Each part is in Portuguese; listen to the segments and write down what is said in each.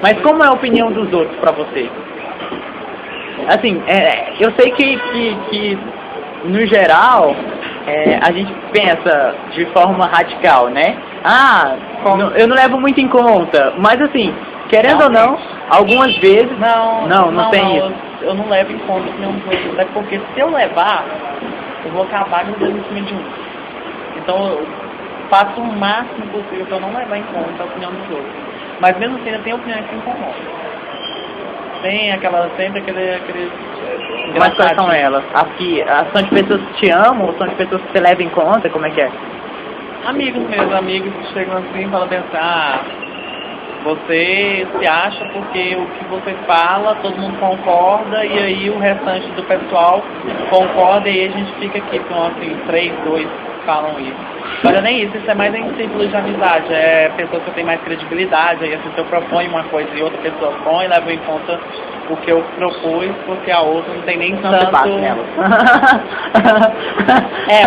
Mas como é a opinião dos outros pra você? Assim, eu sei que no geral, a gente pensa de forma radical, né? Eu não levo muito em conta, mas assim, querendo ou não, algumas vezes... Não tem isso. Eu não levo em conta a opinião dos outros, até porque se eu levar, eu vou acabar grudando em cima de um. Então eu faço o máximo possível para não levar em conta a opinião dos outros. Mas mesmo assim, ainda tem opiniões que incomodam. Tem sempre aquele Mas quais são elas? São de pessoas que te amam ou são de pessoas que você leva em conta? Como é que é? Amigos mesmo, amigos que chegam assim e falam pensar, você se acha porque o que você fala, todo mundo concorda, e aí o restante do pessoal concorda, e aí a gente fica aqui com assim, 3, 2 falam isso. Olha, nem isso é mais em círculos de amizade, é pessoas que têm mais credibilidade, aí assim, se eu proponho uma coisa e outra pessoa põe, leva em conta o que eu propus, porque a outra não tem nem tanto...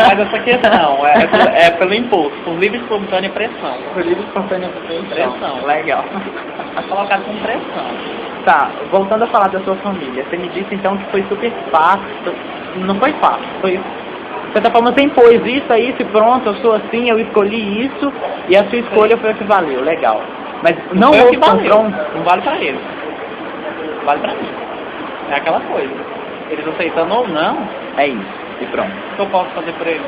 mas essa questão é pelo impulso, por livre e espontânea pressão. Por livre e espontânea pressão. Legal. É colocado com pressão. Tá, voltando a falar da sua família, você me disse então que foi super fácil, não foi fácil, foi... Você tá falando, você impôs isso, e pronto, eu sou assim, eu escolhi isso, e a sua escolha foi o que valeu, legal. Mas não houve confronto. Não vale pra eles. Vale pra mim. É aquela coisa. Eles aceitando ou não, é isso, e pronto. O que eu posso fazer por eles?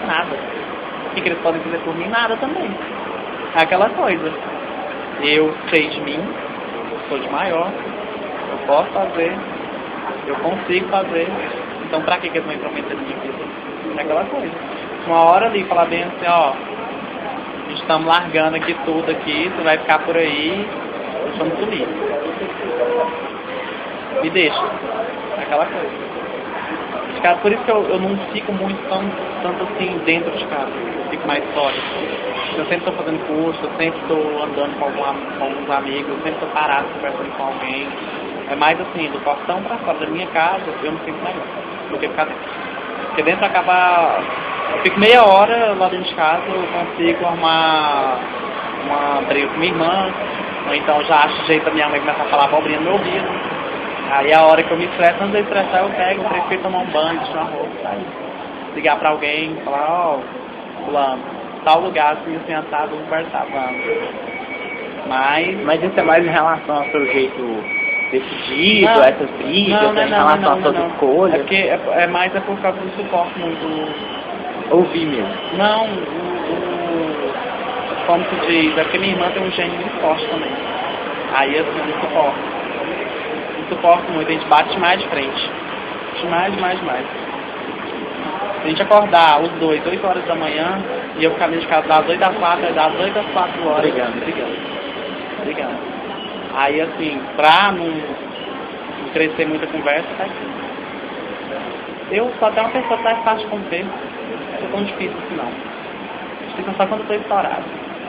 Nada. O que eles podem fazer por mim? Nada também. É aquela coisa. Eu sei de mim, sou de maior, eu posso fazer, eu consigo fazer, então pra que eles vão intrometer na minha vida? É aquela coisa. Uma hora ali, falar bem assim, ó, estamos largando aqui tudo aqui, você vai ficar por aí, deixamos sumir. Me deixa. É aquela coisa. Por isso que eu não fico muito tanto assim dentro de casa. Eu fico mais fora. Eu sempre estou fazendo curso, eu sempre estou andando com alguns amigos, eu sempre estou parado conversando com alguém. É mais assim, do portão para fora da minha casa, eu me sinto melhor do que ficar dentro. Porque dentro acaba... Eu fico meia hora lá dentro de casa, eu consigo arrumar uma briga com minha irmã, ou então já acho jeito da minha mãe começar a falar abobrinha no meu ouvido. Aí a hora que eu me estresso, antes de eu estressar, eu prefiro tomar um banho, deixar uma roupa, sair. Ligar pra alguém, falar, ó, fulano, tal lugar, assim, assado, vamos conversar, vamos. Mas isso é mais em relação ao seu jeito decidido, essas brigas, em relação às suas escolhas? É porque é por causa do suporte muito... Ouvir mesmo? Não, como se diz, é porque minha irmã tem um gênio muito forte também. Aí assim, eu suporto muito, a gente bate mais de frente. Mais. Se a gente acordar os dois, 8 horas da manhã, e eu ficar dentro de casa das 8 às 4, das 8 às 4 horas. Brigando. Aí assim, pra não crescer muita conversa, tá aqui. Eu sou até uma pessoa que tá fácil de conter. Não é tão difícil assim não. Difícil só quando eu tô estourado.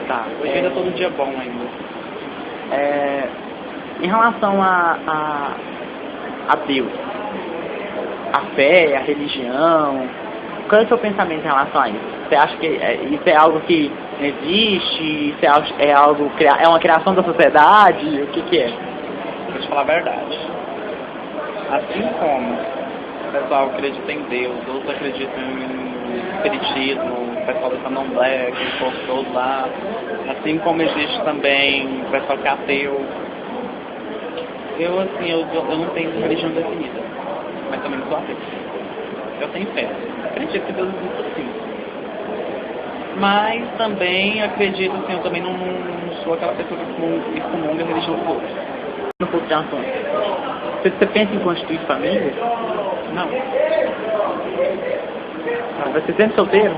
Tá. Hoje ainda tô num dia bom ainda. Em relação a Deus, a fé, a religião, qual é o seu pensamento em relação a isso? Você acha que isso é algo que existe? Isso é uma criação da sociedade? O que é? Vou te falar a verdade. Assim como o pessoal acredita em Deus, outros acreditam em espiritismo, o pessoal do candomblé, aquele povo todo lá, assim como existe também o pessoal que é ateu. Eu não tenho religião definida, mas também não sou ateu. Eu tenho fé. Acredito que Deus existe sim. Mas também acredito, assim, eu também não sou aquela pessoa que excomunga a religião dos outros. No pouco de assunto. Você pensa em constituir família? Não. Você sempre solteiro?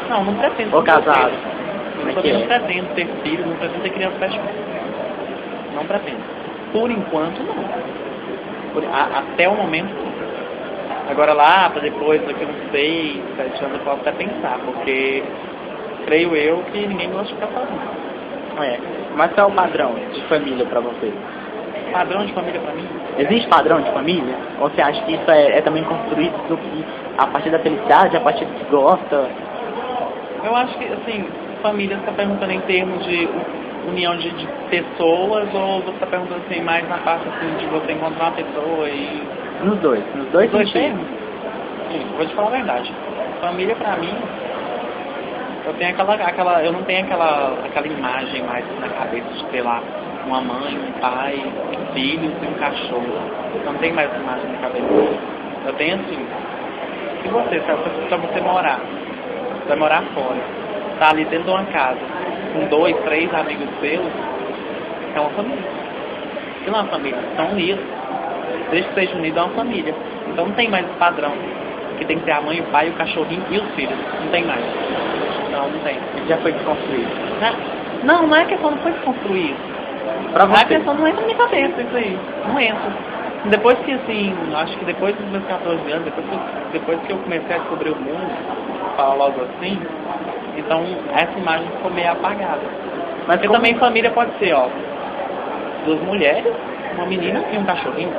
Não pretendo. Ou casado? Eu também não pretendo ter filhos, não pretendo ter criança perto de mim. Não pretendo. Por enquanto, não. Até o momento, não. Agora lá, para depois, daqui uns 6, 7 anos, eu posso até pensar, porque creio eu que ninguém gosta de ficar sozinho. Mas qual é o padrão de família para você? Padrão de família para mim? Existe padrão de família? Ou você acha que isso é também construído a partir da felicidade, a partir do que gosta? Eu acho que, assim, família, você está perguntando em termos de união de pessoas, ou você está perguntando assim, mais na parte assim, de você encontrar uma pessoa e... Nos dois sentidos. termos? Sim, vou te falar a verdade. Família pra mim, eu tenho eu não tenho aquela imagem mais na cabeça de ter lá uma mãe, um pai, filhos e um cachorro. Eu não tenho mais essa imagem na cabeça. Eu tenho assim, se você morar, você vai morar fora, tá ali dentro de uma casa, com 2, 3 amigos seus, é uma família. Aquilo é uma família, são unidos. Desde que seja unido é uma família. Então não tem mais esse padrão, que tem que ter a mãe, o pai, o cachorrinho e os filhos. Não tem mais. Não tem. Ele já foi desconstruído. Não é questão, não foi desconstruído. Pra você. A questão não entra na minha cabeça, isso aí. Não entra. Depois que, assim, acho que depois dos meus 14 anos, depois que eu comecei a descobrir o mundo, falar logo assim, então essa imagem ficou meio apagada. Mas porque também família pode ser, ó, 2 mulheres, uma menina e um cachorrinho.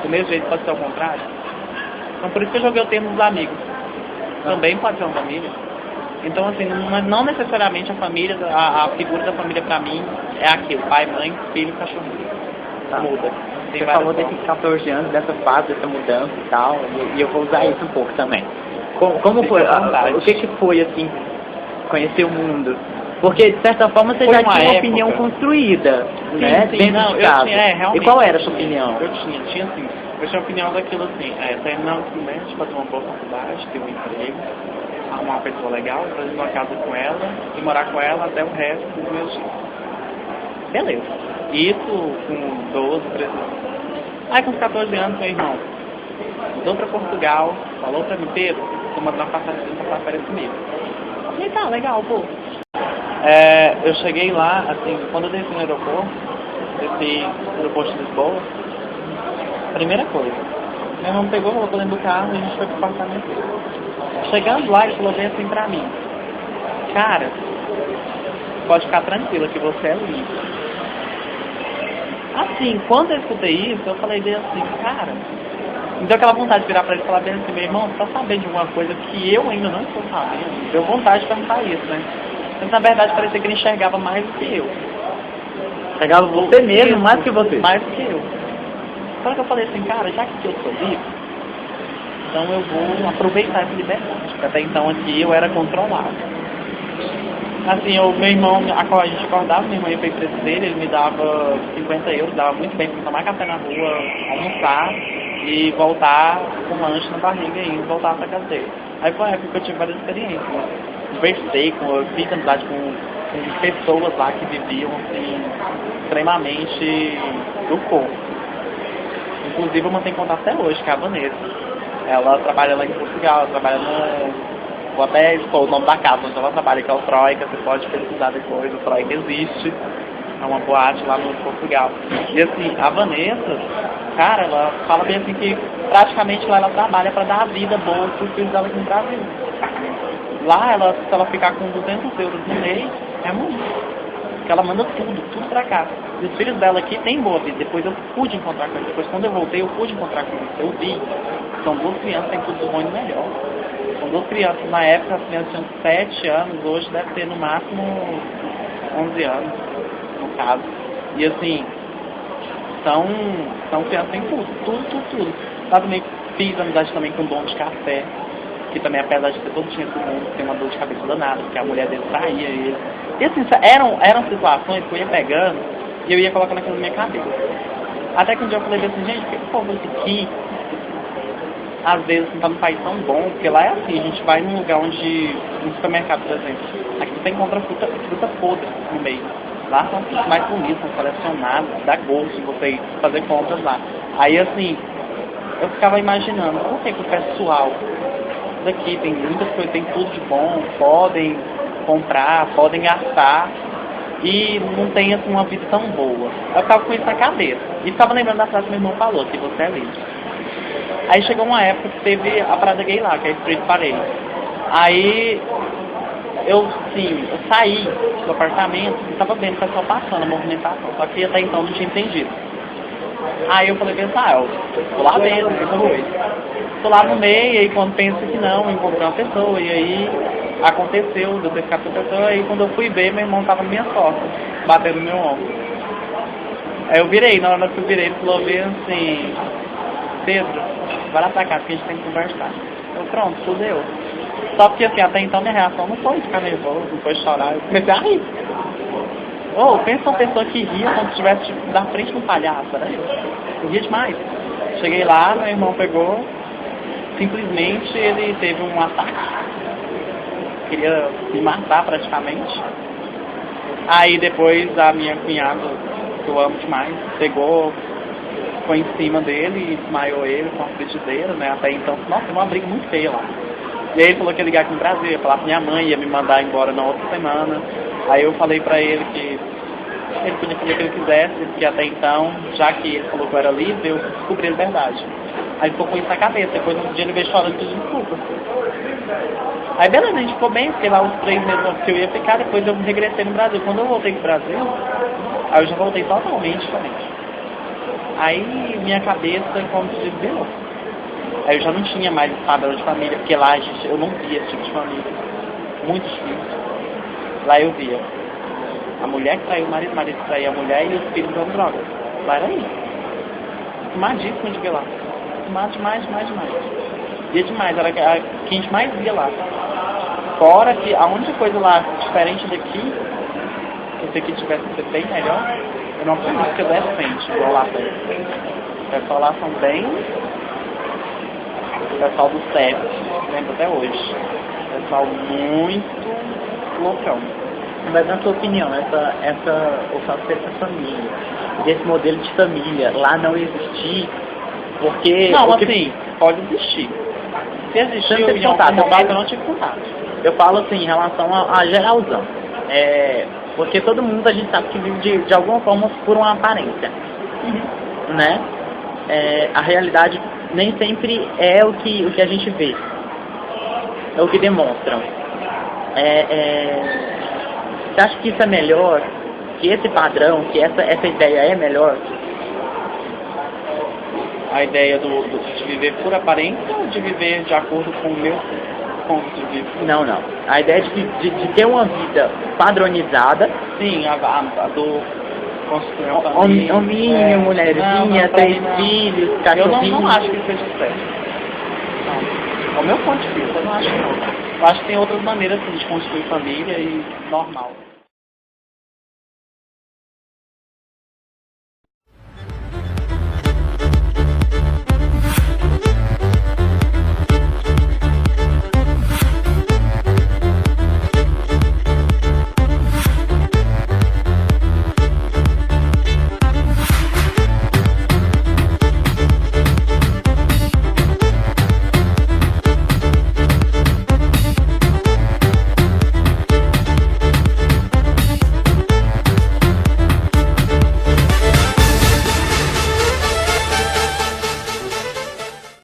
Do mesmo jeito pode ser ao contrário. Então por isso que eu joguei o termo dos amigos. Também pode ser uma família. Então assim, não necessariamente a família, a figura da família pra mim é aquilo, pai, mãe, filho, cachorrinho. Tá. Muda. Você falou desses 14 anos, dessa fase, dessa mudança e tal, e eu vou usar isso um pouco também. Como foi? O que foi assim, conhecer o mundo? Porque, de certa forma, você já tinha uma opinião construída, né? Sim, dentro não, de casa. realmente. E qual era a sua opinião? Eu tinha opinião daquilo assim, terminar o ensino médio, fazer uma boa faculdade, ter um emprego, arrumar uma pessoa legal, fazer uma casa com ela e morar com ela até o resto dos meus dias. Beleza. Isso com 12, 13 anos. Aí com os 14 anos, meu irmão mudou pra Portugal, falou pra mim, Pedro, tô mandando uma passagem pra férias comigo. Eu falei, tá, legal, pô. Eu cheguei lá, assim, quando eu desci no aeroporto de Lisboa, primeira coisa, meu irmão me pegou, colocou dentro do carro e a gente foi pro apartamento dele. Chegando lá, ele falou bem assim pra mim, cara, pode ficar tranquila que você é livre. Assim, quando eu escutei isso, eu falei bem assim, cara, me deu aquela vontade de virar pra ele e falar bem assim, meu irmão, você tá sabendo de alguma coisa que eu ainda não estou sabendo? Deu vontade de perguntar isso, né? Mas na verdade parecia que ele enxergava mais do que eu. Enxergava você mesmo, mais que você? Mais do que eu. Só que eu falei assim, cara, já que eu sou livre, então eu vou aproveitar essa liberdade. Porque até então aqui eu era controlado. Assim, meu irmão, a gente acordava, meu irmão ia pra empresa dele, ele me dava 50 euros, dava muito bem pra tomar café na rua, almoçar e voltar com lanche na barriga e voltar pra casa dele. Aí foi uma época que eu tive várias experiências, né? Conversei, eu fiz amizade com pessoas lá que viviam assim, extremamente do corpo. Inclusive eu mantenho contato até hoje, que é a Vanessa. Ela trabalha lá em Portugal, ela trabalha no... Vou até expor o nome da casa onde ela trabalha, que é o Troika, você pode pesquisar depois, o Troika existe, é uma boate lá no Portugal. E assim, a Vanessa, cara, ela fala bem assim que praticamente lá ela trabalha para dar a vida boa para os filhos dela aqui no Brasil. Lá, se ela ficar com 200 euros no mês, é muito. Porque ela manda tudo pra cá. E os filhos dela aqui têm boa vida. Depois eu pude encontrar com eles. Depois quando eu voltei, eu pude encontrar com eles. Eu vi. São 2 crianças, tem tudo de bom e melhor. São 2 crianças. Na época as crianças tinham 7 anos, hoje deve ter no máximo 11 anos, no caso. E assim, são crianças em tudo. Lá também fiz amizade também com o dono de café, que também, apesar de ter todo o dinheiro do mundo, tem uma dor de cabeça danada, porque a mulher dele traía ele. E assim, eram situações que eu ia pegando e eu ia colocando aquilo na minha cabeça. Até que um dia eu falei assim, gente, por que o povo aqui, às vezes, não tá num país tão bom? Porque lá é assim, a gente vai num lugar onde, no supermercado, por exemplo, aqui você encontra fruta podre no meio. Lá são frutas mais bonitas, são selecionadas, dá gosto de você ir fazer compras lá. Aí assim, eu ficava imaginando, por que o pessoal daqui tem muitas coisas, tem tudo de bom, podem comprar, podem gastar e não tem assim, uma vida tão boa. Eu ficava com isso na cabeça e ficava lembrando da frase que meu irmão falou, que você é livre. Aí chegou uma época que teve a parada gay lá, que é a Street Parade. Aí eu saí do apartamento e estava vendo o pessoal passando a movimentação, só que até então não tinha entendido. Aí eu falei, eu tô lá dentro, tô lá no meio, e aí quando penso que não, encontrei uma pessoa, e aí aconteceu, de eu ter ficado com a pessoa, aí quando eu fui ver, meu irmão tava nas minhas costas, batendo no meu ombro. Aí eu virei, na hora que eu virei, ele falou bem assim, Pedro, vai lá pra casa que a gente tem que conversar. Eu, pronto, fudeu. Só porque assim, até então minha reação não foi ficar nervoso, não foi chorar, eu comecei a rir. Ô, pensa uma pessoa que ria como se estivesse tipo, na frente de um palhaço, né? Eu ria demais. Cheguei lá, meu irmão pegou, simplesmente ele teve um ataque. Queria me matar praticamente. Aí depois a minha cunhada, que eu amo demais, pegou, foi em cima dele e desmaiou ele com a frigideira, né? Até então, nossa, foi uma briga muito feia lá. E aí ele falou que ia ligar aqui no Brasil, ia falar pra minha mãe, ia me mandar embora na outra semana. Aí eu falei pra ele que ele podia fazer o que ele quisesse, que até então, já que ele falou que eu era livre, eu descobri a verdade. Aí ele ficou com isso na cabeça, depois um dia ele veio chorando e pediu desculpa. Aí beleza, a gente ficou bem, fiquei lá os 3 meses que eu ia ficar, depois eu regressei no Brasil. Quando eu voltei pro Brasil, aí eu já voltei totalmente diferente. Aí minha cabeça, como se diz, virou. Aí eu já não tinha mais esse padrão de família, porque lá eu não via esse tipo de família. Muito difícil. Lá eu via a mulher que traiu o marido que traiu a mulher e os filhos dando drogas. Lá era isso. Fumadíssimo de ver lá. Fumado demais. Via demais, era que a gente mais via lá. Fora que a única coisa lá diferente daqui, se isso aqui tivesse que ser bem melhor, eu não acredito que eu decente, igual lá tem. O pessoal lá são bem... O pessoal do CEP, lembro até hoje. O pessoal muito loucão. Mas na sua opinião, o fato dessa família, desse modelo de família, lá não existir, porque... Não, assim, pode existir. Se existir, eu não tive contato. Eu falo assim, em relação a geralzão. Porque todo mundo, a gente sabe que vive de alguma forma por uma aparência. Né? A realidade nem sempre é o que a gente vê. É o que demonstram. Você acha que isso é melhor? Que esse padrão, que essa ideia é melhor? A ideia de viver por aparência ou de viver de acordo com o meu ponto de vista? Não. A ideia de ter uma vida padronizada. Sim, a do construir uma família. Hominho, mulherzinha, 3 filhos, cachorrinho. Eu não acho que isso seja certo. Não. Ao meu ponto de vista, eu não acho que não. Eu acho que tem outras maneiras assim, de construir família e normal.